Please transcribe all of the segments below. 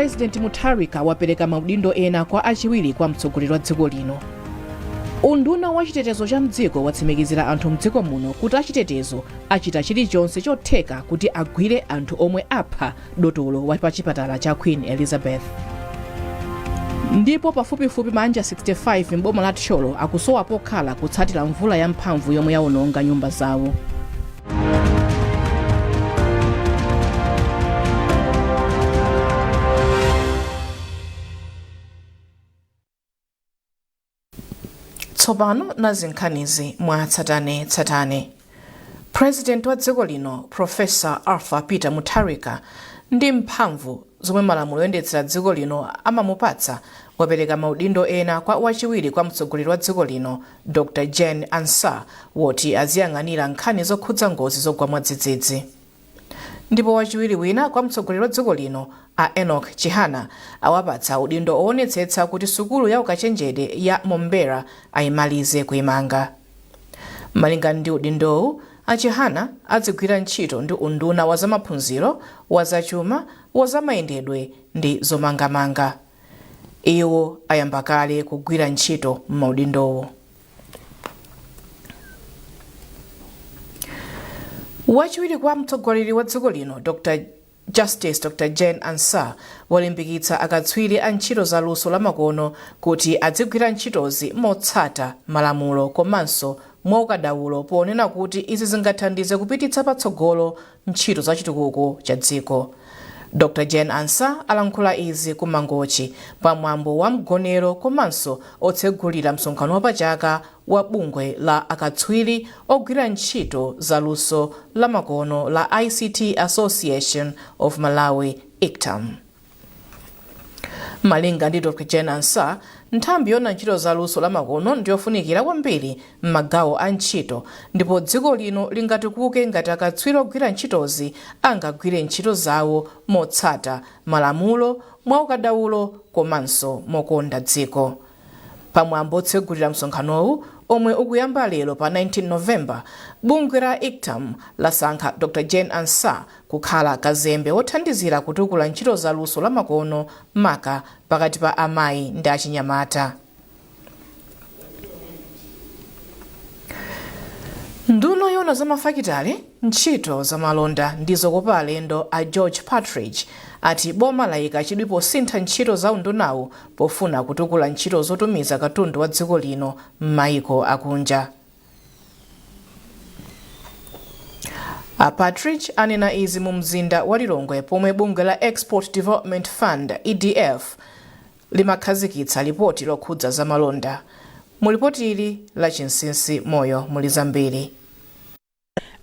President Mutharika wapereka maudindo ena kwa achiwiri kwa mtsogoleri wa dziko lino. Unduna wa chitetezo cha mdziko watsimikizira anthu mdziko muno kuti achitetezo achita chilichonse chotheka kuti agwire anthu omwe apha dotolo wa pa chipatala cha Queen Elizabeth. Ndipo pafupifupi manja 65 m'boma la Tcholo akusowa pokhala kutsatira mvula ya mphamvu yomwe yaononga nyumba zawo. Tsopano nazinkhanizi mwa tsatane. President wa dziko lino Professor Arthur Peter Mutharika ndi mphamvu zomwe malamulo oyendetsera dziko lino amamupatsa wapereka maudindo ena kwa wachiwiri kwa mtsogoleri wa dziko lino Dr. Jane Ansah woti aziyang'anira nkhani zokhudza ngozi zogwa mwadzidzidzi. Ndipo wachiwiri wina kwa mtsogoleri wa dziko lino a Enoch Chihana awapatsa udindo oonetsetsa kuti sukulu ya ukachenjede ya Mombera ayimalize kuimanga. Malingana ndi udindowu, Chihana adzigwira ntchito ndi unduna wa zamaphunziro, wa zachuma, wa zamayendedwe ndi zomangamanga. Iwo ayamba kale kugwira ntchito m'maudindowo. Wachiwiri kwa mtsogoleri wa dziko lino Dr. Jane Ansah walimbikitsa akatswiri a ntchito za luso lamakono kuti adzigwira ntchitozi motsata malamulo komanso mwaukadaulo ponena kuti izi zingathandize kupititsa patsogolo ntchito za chitukuko cha dziko. Dr. Jane Ansah alankhula izi ku Mangochi pamwambo wa mgonero komanso otsegulira msonkhano wapachaka wa bungwe la akatswiri ogwira ntchito za luso lamakono la ICT Association of Malawi ICTAM. Malinga ndi Dr. Jane Ansah, nthambi yona ntchito za luso lamakono ndiyofunikira kwambiri m'magawo a ntchito, ndipo dziko lino lingatukuke ngati akatswiri ogwira ntchitozi angagwire ntchito zawo motsata malamulo, mwaukadaulo komanso mokonda dziko. Pamwambo otsegulira msonkhanowu omwe ukuyamba lero pa 19 November, bungwe la ICTAM lasankha Dr. Jane Ansah kukhala kazembe wothandizira kutukula ntchito za luso lamakono maka pakati pa amayi ndi achinyamata. Nduna yona za mafakitale, ntchito za malonda ndi zokopa alendo a George Partridge ati boma layika chidwi posintha ntchito za undunawu pofuna kutukula ntchito zotumiza katundu wa dziko lino m'mayiko akunja. A Partridge anena izi mu mzinda wa Lilongwe pomwe bungwe la Export Development Fund EDF limakhazikitsa lipoti lokhudza za malonda. Mu lipoti ili la Chinsinsi Moyo muli zambiri.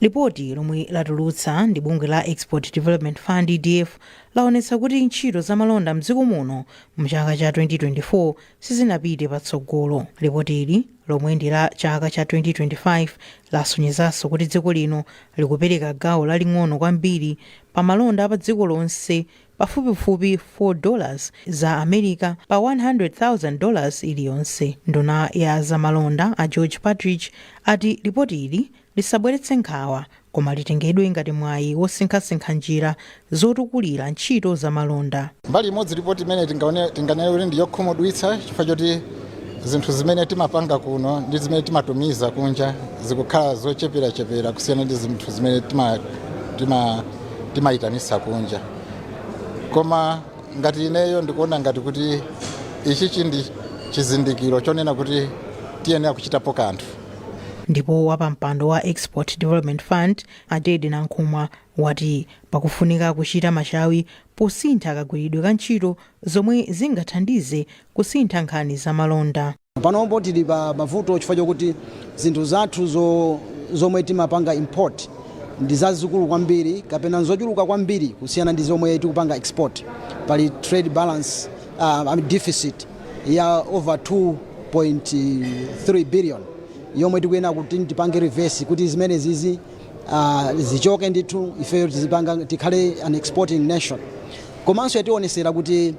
Lipoti lomwe latulutsa ndi bungwe la Export Development Fund EDF laonetsa kuti ntchito za malonda mdziko muno mchaka cha 2024 sizinapite patsogolo. Lipoti ili lomwe ndi la chaka cha 2025 lasonyezanso kuti dziko lino likupereka gawo laling'ono kwambiri pa malonda apa dziko lonse, pafupifupi $4 za America pa $100,000 iliyonse. Nduna ya zamalonda a George Partridge ati lipoti ili lisabweretse nkhawa koma litengedwe ngati mwayi wosinkhasinkha njira zotukulira ntchito za malonda. Mbali imodzi ripoti imene tinganene kuti ndi yokhumudwitsa chifukwa choti zinthu zimene timapanga kuno ndi zimene timatumiza kunja zikukhala zochepera kusiyana ndi zinthu zimene timayitanisa kunja. Koma ngati ineyo ndikuona ngati kuti ichi ndi chizindikiro chonena kuti tiyenera kuchitapo kanthu. Ndipo wapampando wa Export Development Fund Adede Nankhumwa wati pakufunika kuchita machawi posintha kagwiridwe ka ntchito zomwe zingathandize kusintha nkhani za malonda. Panopo tili pa mavuto chifukwa chokuti zinthu zathu zomwe timapanga import ndi zazikulu kwambiri kapena zochuluka kwambiri kusiyana ndi zomwe tikupanga export. Pali trade balance deficit ya over 2.3 billion yomwe tikuyena kuti tipange reverse kuti zimene zizi zichoke ndithu ifeyo tizipanga tikhale an exporting nation. Komanso yationesera kuti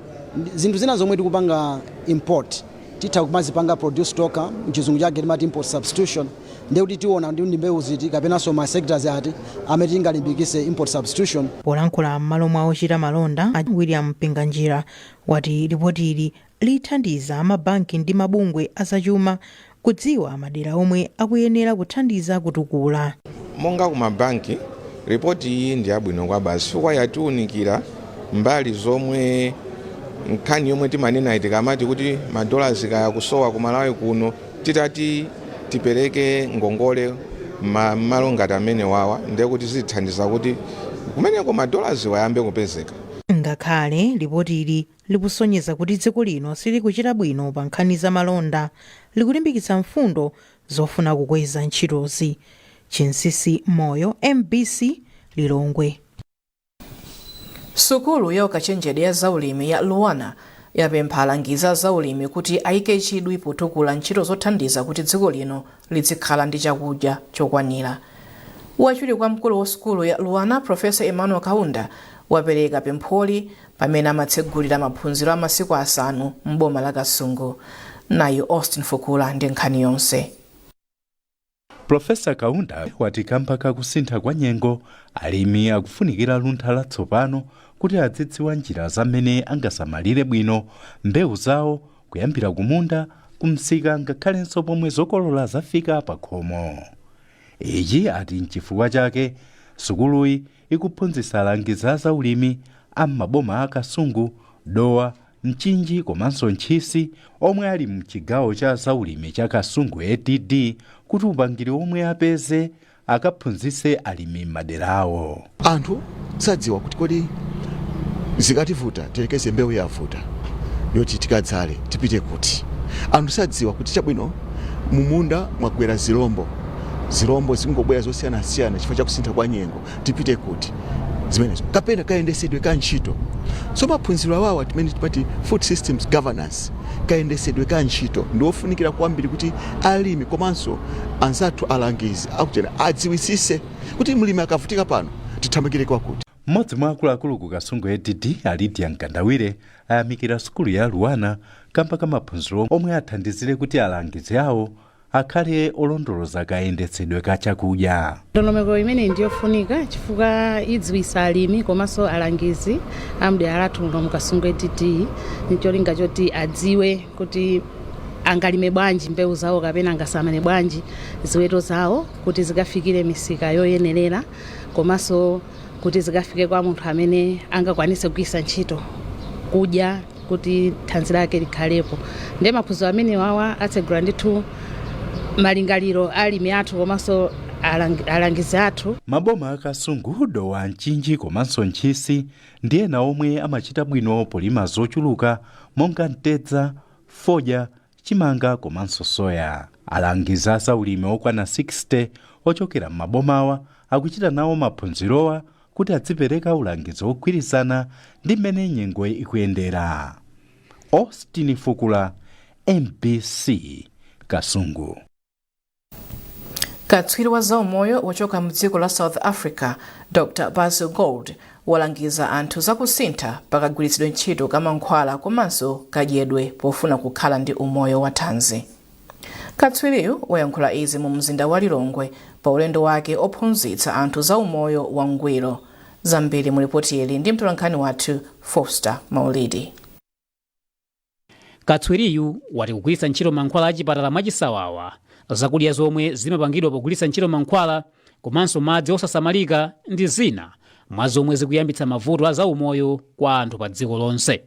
zinthu zina zomwe tikupanga import titha kumazipanga produce stock mchizungu chake timati import substitution ndiye kuti tiona ndi mbewu ziti kapenanso ma sectors ati amene tingalimbikise import substitution. Polankhula m'malo mwa ochita malonda, William Pinganjira wati ripoti ili lithandiza mabanki ndi mabungwe azachuma kudziwa madera omwe akuyenera kuthandiza kutukula. Monga ku mabanki, ripoti iyi ndi yabwino kwa basi chifukwa yatiunikira mbali zomwe nkhani yomwe timanena itikamati kuti madolars kaya kusowa ku Malawi kuno titati tipereke ngongole malo ngati amene wawa ndiye kuti zithandiza kuti kumeneko madolars wayambe kupezeka. Ngakhale ripoti ili likusonyeza kuti dziko lino silikuchita bwino pa nkhani za malonda, likulimbikitsa mfundo zofuna kukweza ntchitozi. Chinsisi Moyo, MBC, Lilongwe. Sukulu ya ukachenjede ya zaulimi ya Luwana yapempha alangizi zaulimi kuti ayike chidwi potukula ntchito zothandiza kuti dziko lino lizikhala ndi chakudya chokwanira. Wachiwiri kwa mkulu wa sukulu ya Luwana, Profesa Emmanuel Kaunda, wapereka pempholi pamene amatsegulira maphunziro a masiku asanu m'boma la Kasungu. Nayo Austin Fukula ndi nkhani yonse. Profesa Kaunda wati kamba kakusintha kwa nyengo, alimi akufunikira luntha latsopano kuti adzidziwa njira zamene angasamalire bwino mbewu zawo kuyambira kumunda kumsika ngakhalenso pomwe zokolola zafika pa khomo. Ichi ati nchifukwa chake sukuluyi ikuphunzitsa alangizi zaulimi am'maboma a Kasungu, Dowa, Mchinji komanso Ntchisi omwe ali mchigawo cha zaulimi cha Kasungu ADD kuti upangiri omwe apeze akaphunzitse alimi maderawo. Anthu sadziwa kuti kodi zikativuta tilekeze mbewu yavuta yoti tikadzale tipite kuti. Anthu sadziwa kuti chabwino mumunda mwagwera zilombo zingobwera zosiyana-siyana chifukwa cha kusintha kwa nyengo tipite kuti. Zimenezo kapena kayendesedwe ka ntchito. So maphunziro awawa timene tipati food systems governance kayendesedwe ka ntchito ndiofunikira kwambiri kuti alimi komanso anzathu alangizi akuchena adziwisise kuti mlimi akavutika pano tithamangire kwa kuti. Mmodzi mwa akuluakulu ku Kasungu ADD, Lydia Nkandawire, ayamikira sukulu ya Luwana kamba ka maphunziro omwe athandizire kuti alangizi awo akhale olondoloza kayendetsedwe ka chakudya. Ndondomeko imene ndiyofunika chifukwa idziwitsa alimi komanso alangizi amdera lathu mu Kasungu ADD nicholinga choti adziwe kuti angalime bwanji mbewu zawo kapena angasamale bwanji ziweto zawo kuti zikafikire misika yoyenerera komanso kuti zikafike kwa munthu amene angakwanise kugwiritsa ntchito kudya kuti thanzi lake likhalepo. Ndiye maphunziro amene wawa atsegula ndithu malingaliro alimi athu komanso alangizi athu. Maboma a Kasungu, Dowa, Mchinji komanso Ntchisi ndi ena omwe amachita bwino polima zochuluka monga mtedza, fodya, chimanga komanso soya. Alangizi zaulimi okwana 60 ochokera m'mabomawa akuchita nawo maphunzirowa kuti adzipereka ulangizi ogwirizana ndi mmene nyengo ikuyendera. Austin Fukula, MBC, Kasungu. Katswiri wa zaumoyo wachoka mdziko la South Africa, Dr. Basil Gold, walangiza anthu zakusintha pakagwiritsidwe ntchito ka mankhwala komanso kadyedwe pofuna kukhala ndi umoyo wa thanzi. Katswiriyu wayankhula izi mu mzinda wa Lilongwe pa ulendo wake ophunzitsa anthu za umoyo wangwiro. Zambiri mu ripoti ili ndi mtolankhani wathu Foster Maulidi. Katswiriyu wati kugwiritsa ntchito mankhwala achipatala mwachisawawa, zakudya zomwe zimapangidwa pogwiritsa ntchito mankhwala komanso madzi osasamalika ndi zina mwa zomwe zikuyambitsa mavuto a zaumoyo kwa anthu pa dziko lonse.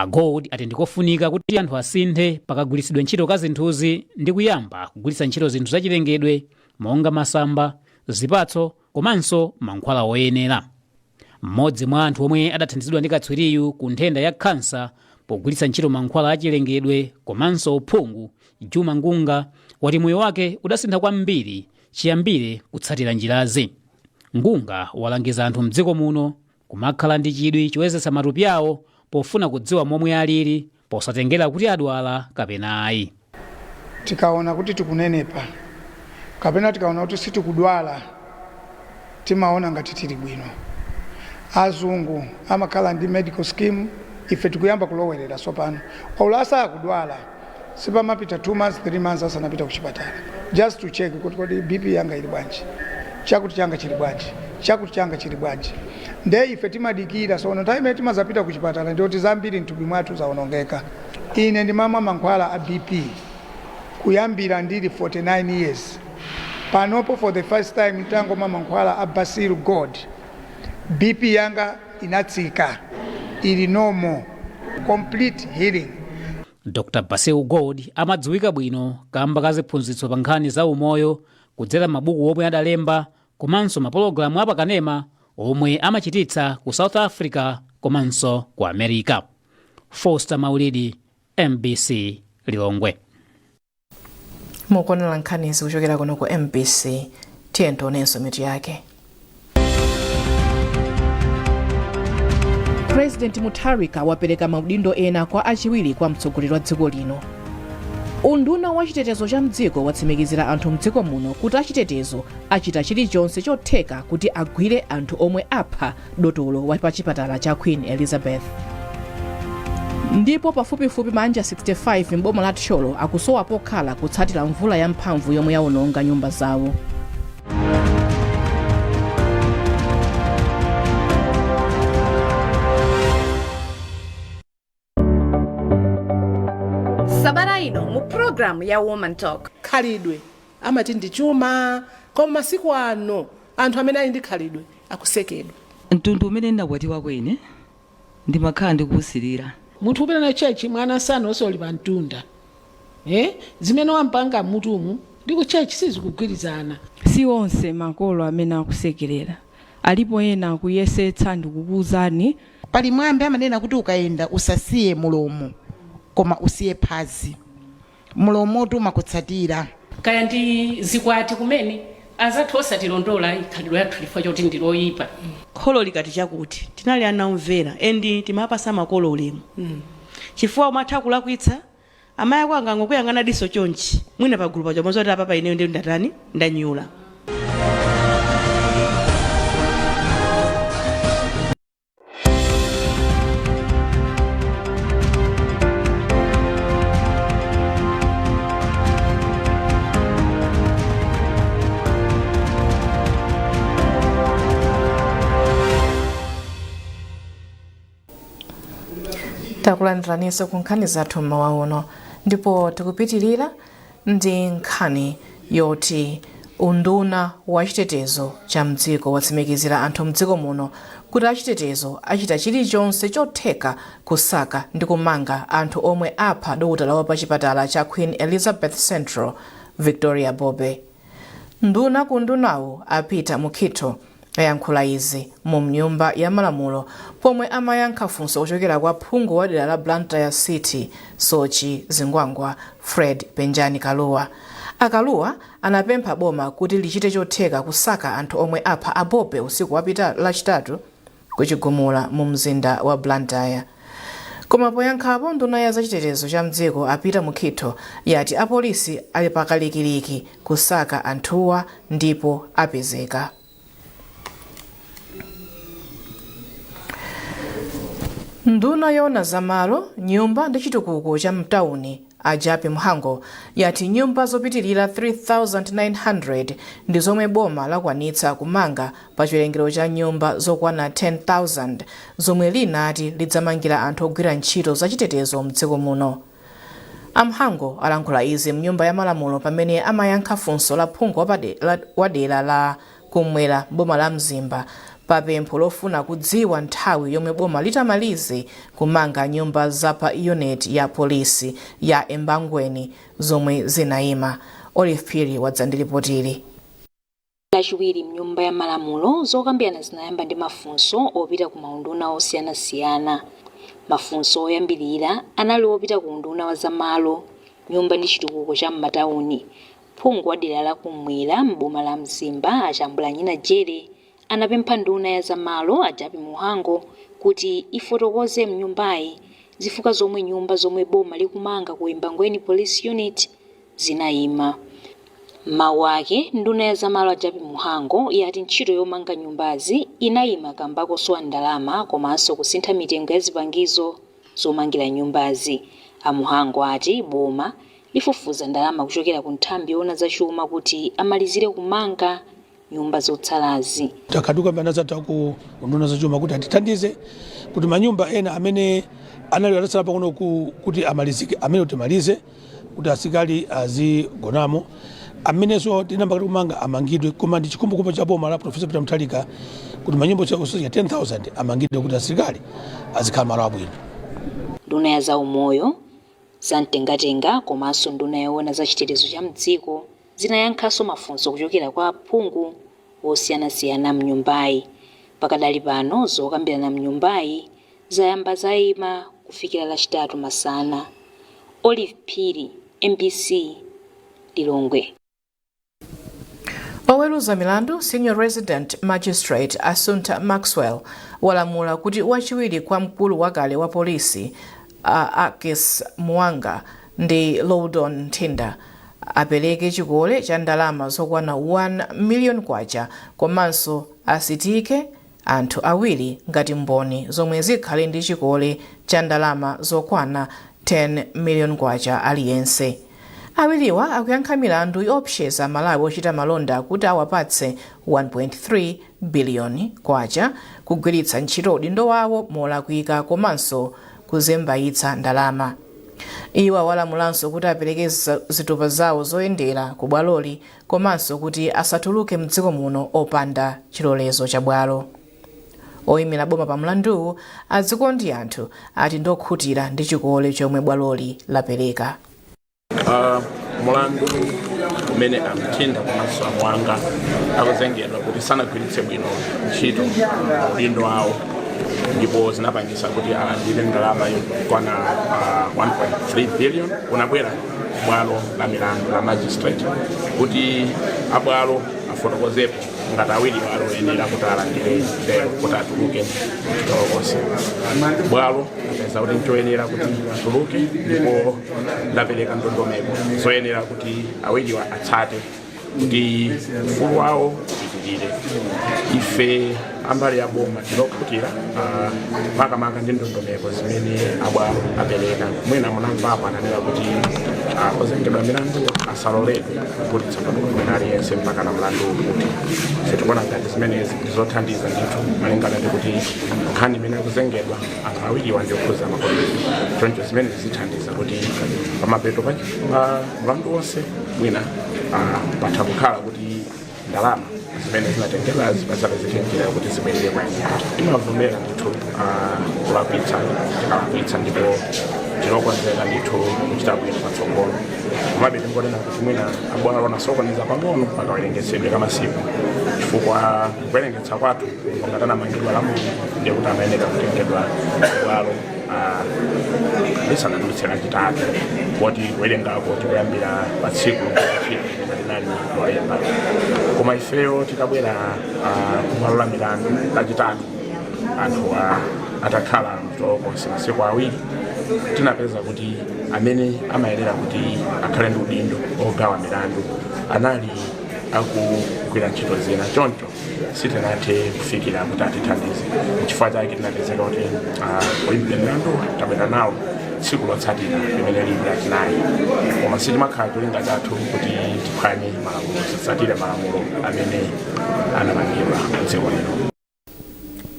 Gold ati ndikofunika kuti anthu asinthe pakagwiritsidwe ntchito ka zinthuzi ndi kuyamba kugwiritsa ntchito zinthu zachilengedwe monga masamba, zipatso komanso mankhwala oyenera. Mmodzi mwa anthu omwe adathandizidwa ndi katswiriyu ku nthenda ya kansa pogwiritsa ntchito mankhwala achilengedwe komanso uphungu, Juma Ngunga, wati moyo wake udasintha kwambiri chiyambire kutsatira njirazi. Ngunga walangiza anthu mdziko muno kumakhala ndi chidwi choyezetsa matupi awo pofuna kudziwa momwe alili posatengera kuti adwala kapena ayi. Tikaona kuti tikunenepa kapena tikaona kuti sitikudwala timaona ngati tili bwino. Azungu amakhala ndi medical scheme, ife tikuyamba kulowerera sopano. Paulasa akudwala sipamapita 2 months 3 months asanapita kuchipatala. just to check kuti BP yanga ili bwanji, chakuti changa chili bwanji, chakuti changa chili bwanji. Nde ife timadikira so ono time timazapita kuchipatala ndoti zambiri mtupi mwathu zaonongeka. Ine ndi mama mankhwala a BP kuyambira ndili 49 years. Panopo for the first time ntango mama mankhwala a Basil Gold. BP yanga inatsika, ili normal, complete healing. Dr. Basil Gold amadziwika bwino kamba ka ziphunzitso pa nkhani za umoyo kudzera mabuku omwe adalemba komanso mapulogalamu apakanema omwe amachititsa ku South Africa komanso ku America. Foster Maulidi, MBC Lilongwe. Mukonera nkhani kuchokera kuno ku MBC, tiyentonenso mitu yake. President Mutharika wapereka maudindo ena kwa achiwiri kwa mtsogoleri wa dziko lino. Unduna wa chitetezo cha mdziko watsimikizira anthu mdziko muno kuti achitetezo achita chilichonse chotheka kuti agwire anthu omwe apha dotolo wa pa chipatala cha Queen Elizabeth. Ndipo pafupifupi manja 65 mboma la Tcholo akusowa pokhala kutsatira mvula ya mphamvu yomwe yaononga nyumba zawo. Sabara ino mu program ya Woman Talk. Khalidwe amati ndi chuma, koma masiku ano anthu amene ali ndi khalidwe akusekedwa. Mtundu umene ndinakwatiwa kwene ndimakhala ndikusilira. Munthu upita na chechi mwana sana osoli pa mtunda. Zimene wampanga mutumu ndi ku chechi sizikugwirizana. Si onse makolo amene akusekerera. Alipo ena akuyesetsa ndikukuuzani. Pali mwambe amanena kuti ukaenda usasiye mulomo koma usiye phazi. Mulomo tumakutsatira. Kaya ndi zikwati kumene azathu osatilondola ikhalidwe yathu lifo choti ndiloyipa. Kholo likati chakuti tinali anaumvera endi timapasa makolo ulemu. Chifukwa umatha kulakwitsa amaya kwanga ngokuyang'ana diso chonchi mwina pa group chomwe zoti apa ineyo ndi ndatani ndanyula. Takulandiranso ku nkhani zathu mmawa uno, ndipo tikupitirira ndi nkhani yoti unduna wa chitetezo cha mdziko watsimikizira anthu mdziko muno kuti achitetezo achita chilichonse chotheka kusaka ndi kumanga anthu omwe apha dotolo wa pa chipatala cha Queen Elizabeth Central Victoria Bobe. Nduna ku ndunawo apita mukhitho ayankhula izi mu nyumba ya malamulo pomwe amayankha funso ochokera kwa phungu wa dera la Blantyre City Sochi Zingwangwa Fred Benjani Kaluwa. Akaluwa anapempha boma kuti lichite chotheka kusaka anthu omwe apha Abobe usiku wapita lachitatu kuchigumula mu mzinda wa Blantyre. Koma poyankhapo nduna ya zachitetezo cha mdziko apita mukhitho yati apolisi ali pakalikiliki kusaka anthuwa ndipo apezeka. Nduna yona zamalo, nyumba ndi chitukuko cha mtauni Ajapi Mhango yati nyumba zopitirira 3,900 ndi zomwe boma lakwanitsa kumanga pa chiwerengero cha nyumba zokwana 10,000 zomwe linati lidzamangira anthu ogwira ntchito zachitetezo mdziko muno. Amhango alankhula izi mnyumba ya malamulo pamene amayankha funso la phungu wa dera la kumwera boma la Mzimba papempho lofuna kudziwa nthawi yomwe boma litamalize kumanga nyumba zapa unit ya polisi ya Embangweni zomwe zinayima. Olive Phiri wadzandilipotiri. Lachiwiri mnyumba ya malamulo zokambirana zinayamba ndi mafunso opita ku maunduna osiyanasiyana. Mafunso oyambirira anali opita ku unduna wa zamalo, nyumba ndi chitukuko cha m'matauni. Phungu wa dera la kumwera m'boma la Mzimba achambula nyina Jere anapempha nduna ya zamalo Ajapi Mhango kuti ifotokoze mnyumbayi zifukwa zomwe nyumba zomwe boma likumanga ku Embangweni Police Unit zinayima. Mawu ake nduna ya zamalo Ajapi Mhango yati ntchito yomanga nyumbazi inayima kamba kosowa ndalama komanso kusintha mitengo ya zipangizo zomangira nyumbazi. Mhango ati boma ifufuza ndalama kuchokera ku nthambi yoona zachuma kuti amalizire kumanga nyumba zotsalazi. Takaduka banazata ku unduna zachuma kuti atithandize kuti manyumba ena amene anali atasala pang'ono kuti amalizike, amene timalize kuti asilikali azigonamo, amenenso tinamba kumanga amangidwe. Koma ndi chikumbukumbu cha boma la Profesa Peter Mutharika kuti manyumba ya 10,000 amangidwe kuti asilikali azikhala malo abwino. Nduna ya zaumoyo, zamtengatenga komanso nduna yoona za chitetezo cha mdziko zinayankhanso mafunso kuchokera kwa aphungu osiyanasiyana mnyumbayi. Pakadali pano zokambirana mnyumbayi zayamba zayima kufikira lachitatu masana. Olive Phiri, MBC, Lilongwe. Oweruza milandu Senior Resident Magistrate Assunta Maxwell walamula kuti wachiwiri kwa mkulu wakale wa polisi Akis Mwanga ndi Loudon Tinda apereke chikole cha ndalama zokwana 1 million kwacha komanso asitike anthu awiri ngati mboni zomwe zikhale ndi chikole cha ndalama zokwana 10 million kwacha aliyense. Awiriwa akuyankha milandu yopseza Malawi ochita malonda kuti awapatse 1.3 billion kwacha kugwiritsa ntchito udindo wawo molakwika komanso kuzembayitsa ndalama. Iwo walamulanso kuti apereke zitupa zawo zoyendera ku bwaloli komanso kuti asatuluke mdziko muno opanda chilolezo cha bwalo. Oyimira boma pa mlandu adzikondi anthu ati ndokhutira ndi chikole chomwe bwaloli lapereka. Mulandu umene amthinda komanso Mwanga akuzengedwa kuti sanagwiritse bwino ntchito udindo wawo ndipo zinapangisa kuti alandire ndalama yokwana 1.3 billion kunabwera bwalo la milandu la magistrate kuti abwalo afotokozepo ngati awiri aloyenera kuti alandire lero kuti atuluke mchitolokosi. Bwalo apeza kuti nchoyenera kuti atuluke ndipo lapereka ndondomeko zoyenera kuti awiriwa atsate kuti ufulu wawo upitirire. Ife ambali ya boma tilokhutira makamaka ndi ndondomeko zimene abwalo apereka. Mwina munamvapo ananena kuti ozengedwa milandu asaloledwe kupulitsa padokodo aliyense mpaka na mlandu kuti tikuona ngati zimenezi ndizothandiza ndithu malingana ndi kuti nkhani imene akuzengedwa anthu awiriwa ndikukhuza makono. Choncho zimene zithandiza kuti pamapeto pa mlandu wonse mwina patha kukhala kuti ndalama zimene zinatengedwa zipezekera kuti zibwerere kwa anthu. Timavomera ndithu kulakwitsa tikalakwitsa ndipo tinokonzeka ndithu kuchita bwino patsogolo. Komabe tingonena kuti mwina abwalo anasokoneza pang'ono pakawerengetsedwe kamasiku chifukwa kuwerengetsa kwathu kungatana mangidwa lamulo ndiye kuti amayenera kutengedwa bwalo lisanadutse lachitatu kuti kuwerengako tikuyambira pa tsiku linali lolemba. Koma ifeyo tikabwera kubwalo la milandu lachitatu anthu atakhala mchitolokosi masiku awiri tinapeza kuti amene amayenera kuti akhale ndi udindo ogawa milandu anali akugwira ntchito zina. Choncho sitinathe kufikira kuti atithandize. Chifukwa chake tinapezeka kuti oyimbira milandu tabwera nawo tsiku lotsatira limene lili lachinayi. Koma sitimakhala cholinga chathu kuti tiphwanye malamulo, titsatire malamulo amene anamangidwa m'dziko lino.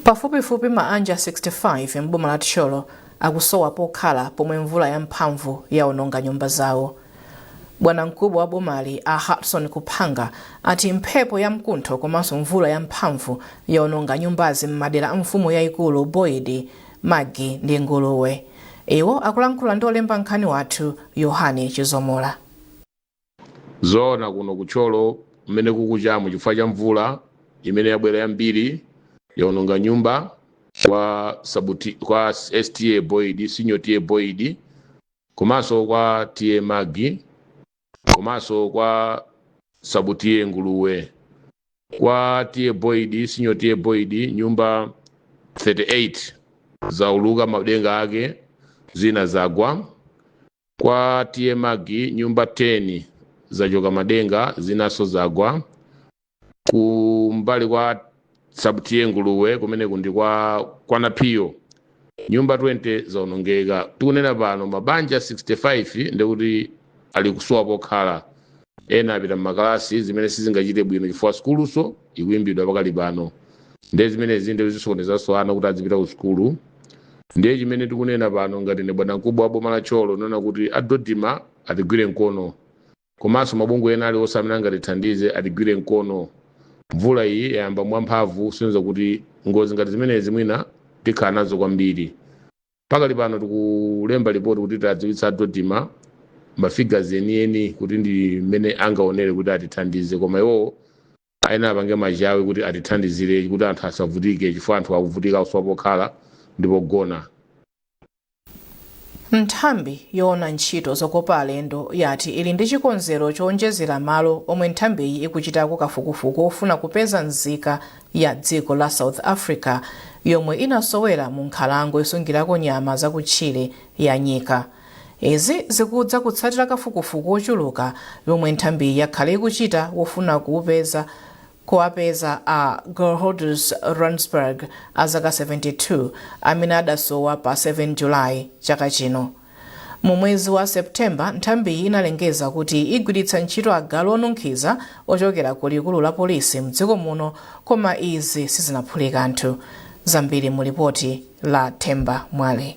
Pafupifupi maanja 65 m'boma la Tcholo akusowa pokhala pomwe mvula yamphamvu yaononga nyumba zawo. Bwana mkubwa wa bomali a Hudson Kuphanga ati mphepo ya mkuntho komanso mvula yamphamvu yaononga nyumbazi m'madera mfumu yayikulu Boyidi, Magi ndi Nguluwe. Iwo akulankhula ndi olemba nkhani wathu Yohane Chizomola. Zoona kuno ku Tcholo mmene kukuchamu chifukwa cha mvula imene yabwera yambiri yaononga nyumba kwa STA Boyidi, Senior TA Boyidi, komanso kwa TA Magi, komanso kwa Sabutie Nguluwe. Kwa TA Boyidi, Senior TA Boyidi, nyumba 38 zauluka madenga ake zina zagwa. Kwa TA Magi, nyumba 10 zachoka madenga zinaso zagwa. Kumbali kwa Sabutie Nguluwe kumene kundi kwa Napio nyumba 20 zaonongeka. Tikunena pano mabanja 65 ndikuti ali kusowa pokhala, ena apita m'makalasi zimene sizingachite bwino chifukwa sukuluso ikuyimbidwa pakali pano. Ndiye zimenezi ndi zisokonezanso ana kuti azipita ku sukulu. Ndiye chimene tikunena pano ngati ne bwanamkubwa wa boma la Tcholo nona kuti adodima atigwire mkono, komanso mabungwe ena aliwonse amene angatithandize atigwire mkono. Mvula iyi yayamba mwamphamvu, sinza kuti ngozi ngati zimenezi mwina tikhala nazo kwambiri. Pakali pano tikulemba ripoti kuti tadziwitsa adodima mafigures enieni kuti ndi mmene angaonere kuti atithandize, koma iwo ayenera apange machawi kuti atithandizire kuti anthu asavutike chifukwa anthu akuvutika kusowa pokhala ndi pogona. Nthambi yoona ntchito zokopa alendo yati ili ndi chikonzero chowonjezera malo omwe nthambiyi ikuchitako kafukufuku ofuna kupeza nzika ya dziko la South Africa yomwe inasowera mu nkhalango yosungirako nyama zakutchire ya nyika. Izi zikudza kutsatira kafukufuku ochuluka yomwe nthambiyi yakhale ikuchita wofuna kuwapeza a Gerhardus Rensburg azaka 72 amene adasowa pa 7 Julayi chaka chino. Mu mwezi wa Septemba nthambiyi inalengeza kuti igwiritsa ntchito agalu onunkhiza ochokera ku likulu la polisi mdziko muno, koma izi sizinaphule kanthu. Zambiri mu ripoti la Themba Mwale.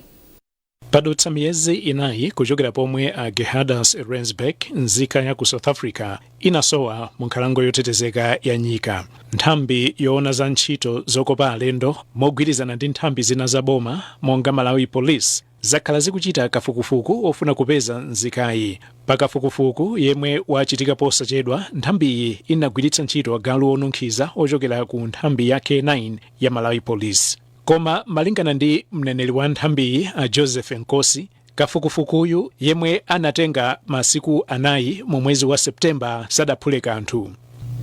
Padutsa miyezi inayi kuchokera pomwe a Gerhardus Rensburg nzika ya ku South Africa inasowa mu nkhalango yotetezeka ya nyika. Nthambi yoona za ntchito zokopa alendo mogwirizana ndi nthambi zina za boma monga Malawi Police zakhala zikuchita kafukufuku ofuna kupeza nzikayi. Pakafukufuku yemwe wachitika posachedwa, nthambiyi inagwiritsa ntchito agalu onunkhiza ochokera ku nthambi ya K9 ya Malawi Police. Koma malingana ndi mneneri wa nthambiyi a Joseph Nkosi, kafukufukuyu yemwe anatenga masiku anayi mu mwezi wa Septemba sadaphule kanthu.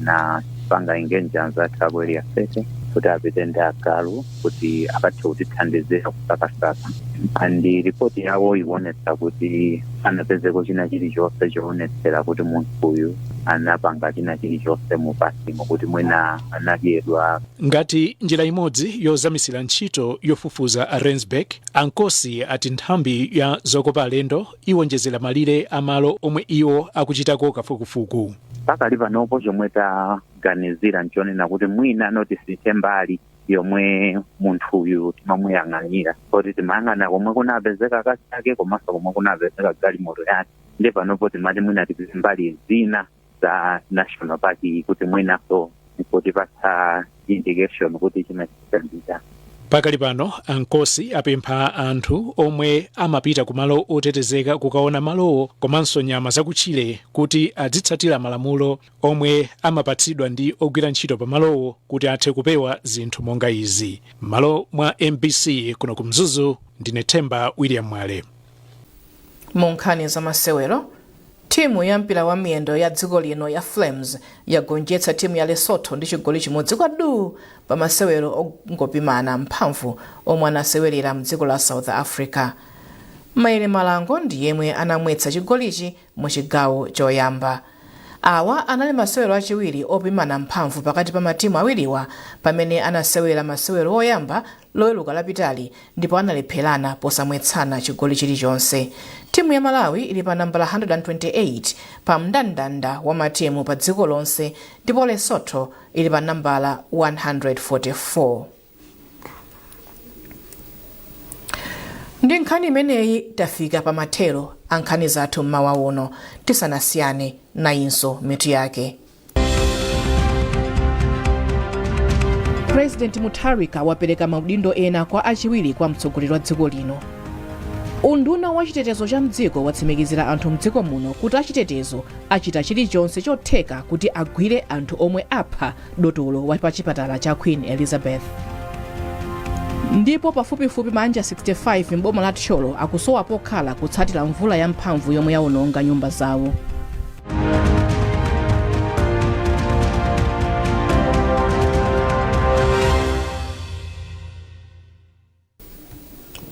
Na panga ingenjanza tabweli ya sete kuti apite ndi agalu kuti akathe kutithandizira kusakasaka. Andi ripoti yawo iwonetsa kuti anapezeko china chilichonse choonetsera kuti munthu uyu anapanga china chilichonse mupasimo kuti mwina anadyedwa. Ngati njira imodzi yozamisira ntchito yofufuza a Rensburg, Ankosi ati nthambi ya zokopa alendo iwonjezera malire amalo omwe iwo akuchitako kafukufuku. Pakali panopo chomwe taganizira nchonena kuti mwina notisise mbali yomwe munthu uyu timamuyang'anira, kuti timayang'ana komwe kunapezeka kasi yake komanso komwe kunapezeka galimoto yake. Ndi panopo timati mwina tipite mbali zina za national park kuti mwinaso kutipatsa indication kuti chimachitandika. Pakali pano Ankosi apempha anthu omwe amapita kumalo otetezeka kukaona malowo komanso nyama zakutchire kuti adzitsatira malamulo omwe amapatsidwa ndi ogwira ntchito pa malowo kuti athe kupewa zinthu monga izi. Malo mwa MBC kuno ku Mzuzu, ndine Themba William Mwale. Mu nkhani za masewero, timu ya mpira wa miyendo ya dziko lino ya Flames yagonjetsa timu ya Lesotho ndi chigoli chimodzi kwa du pa masewero ongopimana mphamvu omwe anasewerera mdziko la South Africa. Maere Malango ndi yemwe anamwetsa chigolichi mu chigawo choyamba. Awa anali masewero achiwiri opimana mphamvu pakati pa matimu awiriwa pamene anasewera masewero oyamba loweruka lapitali ndipo analepherana posamwetsana chigoli chilichonse. Timu ya Malawi ili pa nambala 128 pa mndandanda wa matimu pa dziko lonse ndipo Lesotho ili pa nambala 144. Ndi nkhani imeneyi tafika pa mathero a nkhani zathu mmawa uno, tisanasiyane nayinso mitu yake. President Mutharika wapereka maudindo ena kwa achiwiri kwa mtsogoleri wa dziko lino. Unduna wa chitetezo cha mdziko watsimikizira anthu mdziko muno kuti achitetezo achita chilichonse chotheka kuti agwire anthu omwe apha dotolo wa pa chipatala cha Queen Elizabeth. Ndipo pafupifupi manja 65 mboma la Tcholo akusowa pokhala kutsatira mvula ya mphamvu yomwe yaononga nyumba zawo.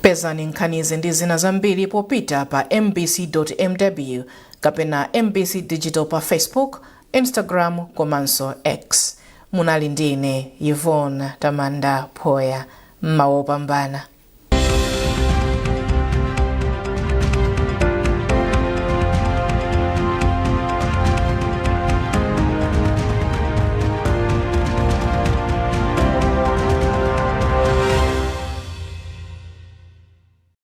Pezani nkhanizi ndi zina zambiri popita pa mbc.mw kapena MBC Digital pa Facebook, Instagram komanso X. Munali ndine Yvonne Tamanda Poya. Mawopambana.